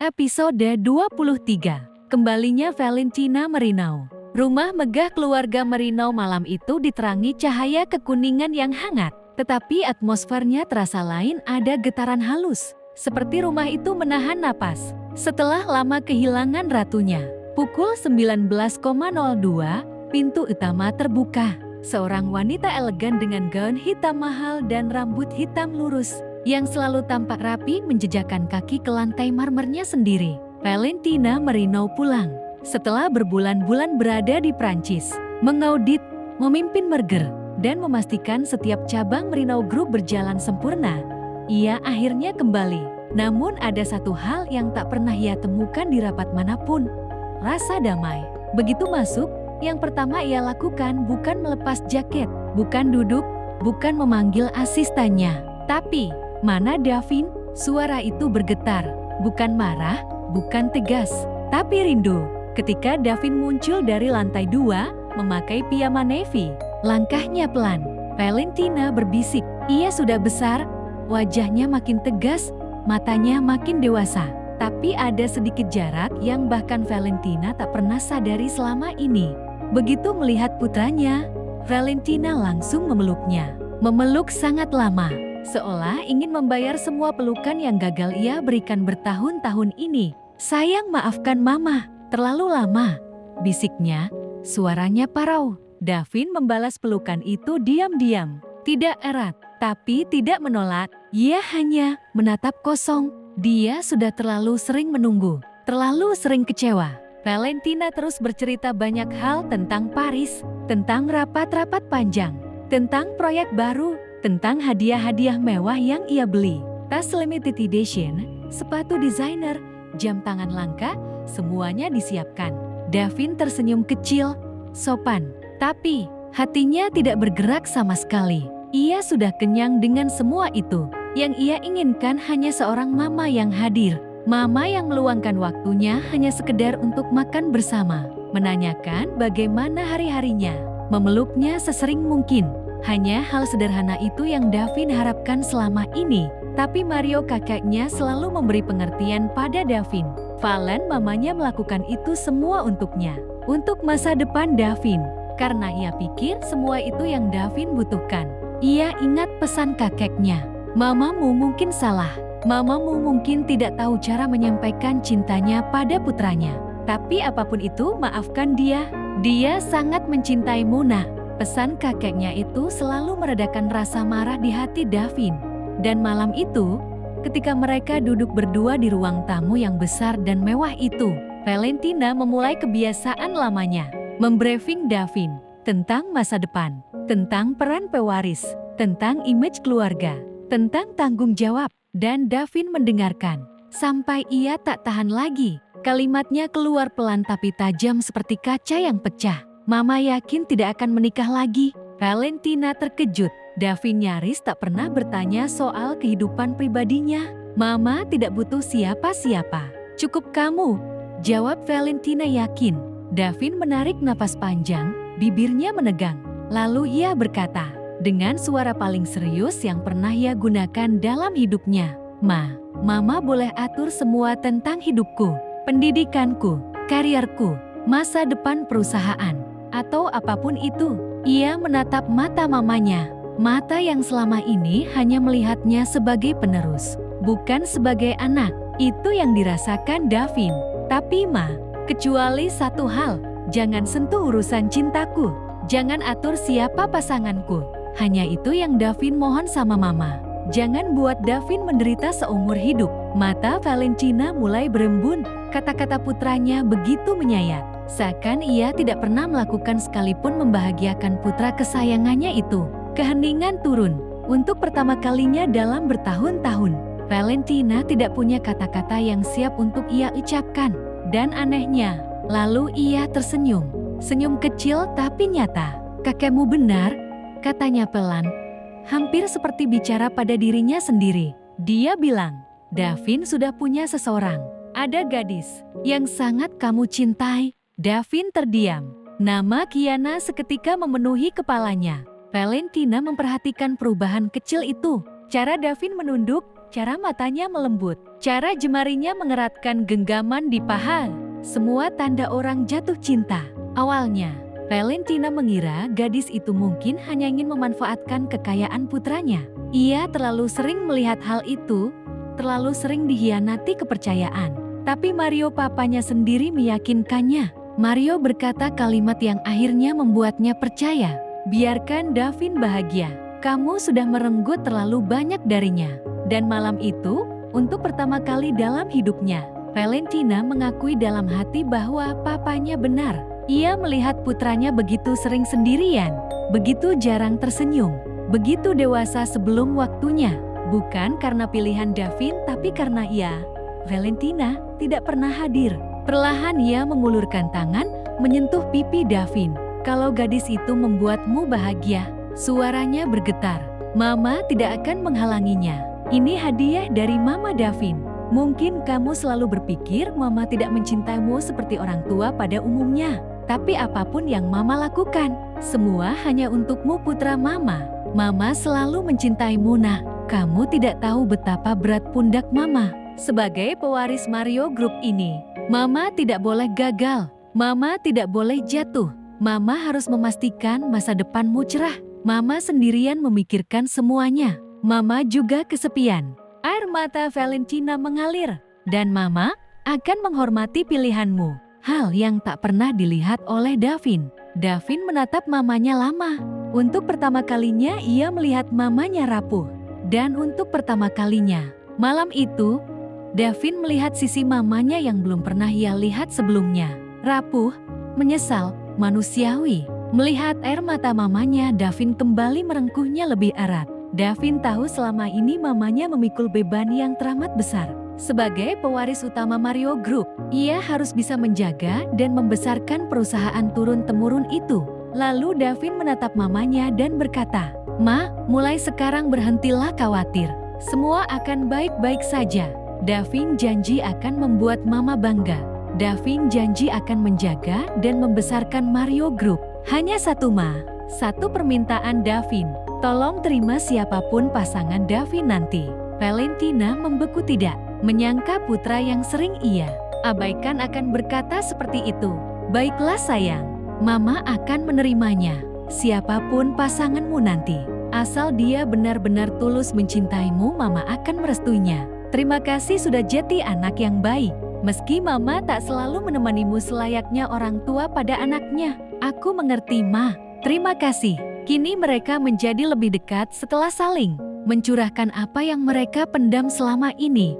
Episode 23. Kembalinya Valentina Marinau. Rumah megah keluarga Marinau malam itu diterangi cahaya kekuningan yang hangat. Tetapi atmosfernya terasa lain, ada getaran halus. Seperti rumah itu menahan napas. Setelah lama kehilangan ratunya. Pukul 19.02, pintu utama terbuka. Seorang wanita elegan dengan gaun hitam mahal dan rambut hitam lurus yang selalu tampak rapi menjejakkan kaki ke lantai marmernya sendiri. Valentina Marinau pulang. Setelah berbulan-bulan berada di Prancis, mengaudit, memimpin merger, dan memastikan setiap cabang Marinau Group berjalan sempurna, ia akhirnya kembali. Namun ada satu hal yang tak pernah ia temukan di rapat manapun. Rasa damai. Begitu masuk, yang pertama ia lakukan bukan melepas jaket, bukan duduk, bukan memanggil asistennya, tapi "Mana Davin?" Suara itu bergetar, bukan marah, bukan tegas, tapi rindu. Ketika Davin muncul dari lantai 2, memakai piyama navy, langkahnya pelan. Valentina berbisik, ia sudah besar, wajahnya makin tegas, matanya makin dewasa. Tapi ada sedikit jarak yang bahkan Valentina tak pernah sadari selama ini. Begitu melihat putranya, Valentina langsung memeluknya. Memeluk sangat lama. Seolah ingin membayar semua pelukan yang gagal ia berikan bertahun-tahun ini. "Sayang, maafkan mama, terlalu lama," bisiknya, suaranya parau. Davin membalas pelukan itu diam-diam, tidak erat, tapi tidak menolak. Ia hanya menatap kosong. Dia sudah terlalu sering menunggu, terlalu sering kecewa. Valentina terus bercerita banyak hal tentang Paris, tentang rapat-rapat panjang, tentang proyek baru, tentang hadiah-hadiah mewah yang ia beli, tas limited edition, sepatu desainer, jam tangan langka, semuanya disiapkan. Davin tersenyum kecil, sopan, tapi hatinya tidak bergerak sama sekali. Ia sudah kenyang dengan semua itu. Yang ia inginkan hanya seorang mama yang hadir, mama yang meluangkan waktunya hanya sekedar untuk makan bersama, menanyakan bagaimana hari-harinya, memeluknya sesering mungkin. Hanya hal sederhana itu yang Davin harapkan selama ini. Tapi Mario kakaknya selalu memberi pengertian pada Davin. Valen mamanya melakukan itu semua untuknya, untuk masa depan Davin. Karena ia pikir semua itu yang Davin butuhkan. Ia ingat pesan kakeknya, "Mamamu mungkin salah, mamamu mungkin tidak tahu cara menyampaikan cintanya pada putranya. Tapi apapun itu, maafkan dia. Dia sangat mencintai Mona." Pesan kakeknya itu selalu meredakan rasa marah di hati Davin. Dan malam itu, ketika mereka duduk berdua di ruang tamu yang besar dan mewah itu, Valentina memulai kebiasaan lamanya, membriefing Davin tentang masa depan, tentang peran pewaris, tentang image keluarga, tentang tanggung jawab. Dan Davin mendengarkan, sampai ia tak tahan lagi. Kalimatnya keluar pelan tapi tajam seperti kaca yang pecah. "Mama yakin tidak akan menikah lagi." Valentina terkejut. Davin nyaris tak pernah bertanya soal kehidupan pribadinya. "Mama tidak butuh siapa-siapa. Cukup kamu," jawab Valentina yakin. Davin menarik napas panjang, bibirnya menegang. Lalu ia berkata, dengan suara paling serius yang pernah ia gunakan dalam hidupnya, Mama boleh atur semua tentang hidupku, pendidikanku, karierku, masa depan perusahaan, atau apapun itu." Ia menatap mata mamanya, mata yang selama ini hanya melihatnya sebagai penerus, bukan sebagai anak. Itu yang dirasakan Davin. "Tapi kecuali satu hal, jangan sentuh urusan cintaku, jangan atur siapa pasanganku." Hanya itu yang Davin mohon sama mama. Jangan buat Davin menderita seumur hidup. Mata Valentina mulai berembun. Kata-kata putranya begitu menyayat. Seakan ia tidak pernah melakukan sekalipun membahagiakan putra kesayangannya itu. Keheningan turun. Untuk pertama kalinya dalam bertahun-tahun, Valentina tidak punya kata-kata yang siap untuk ia ucapkan. Dan anehnya, lalu ia tersenyum. Senyum kecil tapi nyata. "Kakekmu benar," katanya pelan, hampir seperti bicara pada dirinya sendiri. Dia bilang, "Davin sudah punya seseorang. Ada gadis yang sangat kamu cintai." Davin terdiam. Nama Kiana seketika memenuhi kepalanya. Valentina memperhatikan perubahan kecil itu. Cara Davin menunduk, cara matanya melembut, cara jemarinya mengeratkan genggaman di paha. Semua tanda orang jatuh cinta. Awalnya, Valentina mengira gadis itu mungkin hanya ingin memanfaatkan kekayaan putranya. Ia terlalu sering melihat hal itu, terlalu sering dihianati kepercayaan. Tapi Mario papanya sendiri meyakinkannya. Mario berkata kalimat yang akhirnya membuatnya percaya. Biarkan Davin bahagia. Kamu sudah merenggut terlalu banyak darinya. Dan malam itu, untuk pertama kali dalam hidupnya, Valentina mengakui dalam hati bahwa papanya benar. Ia melihat putranya begitu sering sendirian, begitu jarang tersenyum, begitu dewasa sebelum waktunya. Bukan karena pilihan Davin, tapi karena ia, Valentina, tidak pernah hadir. Perlahan ia mengulurkan tangan, menyentuh pipi Davin. Kalau gadis itu membuatmu bahagia, suaranya bergetar. Mama tidak akan menghalanginya. Ini hadiah dari Mama Davin. Mungkin kamu selalu berpikir Mama tidak mencintaimu seperti orang tua pada umumnya. Tapi apapun yang Mama lakukan, semua hanya untukmu putra Mama. Mama selalu mencintaimu nak. Kamu tidak tahu betapa berat pundak Mama. Sebagai pewaris Mario Group ini, Mama tidak boleh gagal. Mama tidak boleh jatuh. Mama harus memastikan masa depanmu cerah. Mama sendirian memikirkan semuanya. Mama juga kesepian. Air mata Valentina mengalir. Dan Mama akan menghormati pilihanmu. Hal yang tak pernah dilihat oleh Davin. Davin menatap mamanya lama. Untuk pertama kalinya ia melihat mamanya rapuh. Dan untuk pertama kalinya, malam itu, Davin melihat sisi mamanya yang belum pernah ia lihat sebelumnya. Rapuh, menyesal, manusiawi. Melihat air mata mamanya, Davin kembali merengkuhnya lebih erat. Davin tahu selama ini mamanya memikul beban yang teramat besar. Sebagai pewaris utama Mario Group, ia harus bisa menjaga dan membesarkan perusahaan turun-temurun itu. Lalu Davin menatap mamanya dan berkata, "Ma, mulai sekarang berhentilah khawatir. Semua akan baik-baik saja." Davin janji akan membuat Mama bangga. Davin janji akan menjaga dan membesarkan Mario Group. Hanya satu satu permintaan Davin. Tolong terima siapapun pasangan Davin nanti. Valentina membeku tidak menyangka putra yang sering ia abaikan akan berkata seperti itu. "Baiklah sayang, Mama akan menerimanya. Siapapun pasanganmu nanti, asal dia benar-benar tulus mencintaimu, Mama akan merestuinya. Terima kasih sudah jadi anak yang baik. Meski Mama tak selalu menemanimu selayaknya orang tua pada anaknya. Aku mengerti, Ma. Terima kasih." Kini mereka menjadi lebih dekat setelah saling mencurahkan apa yang mereka pendam selama ini.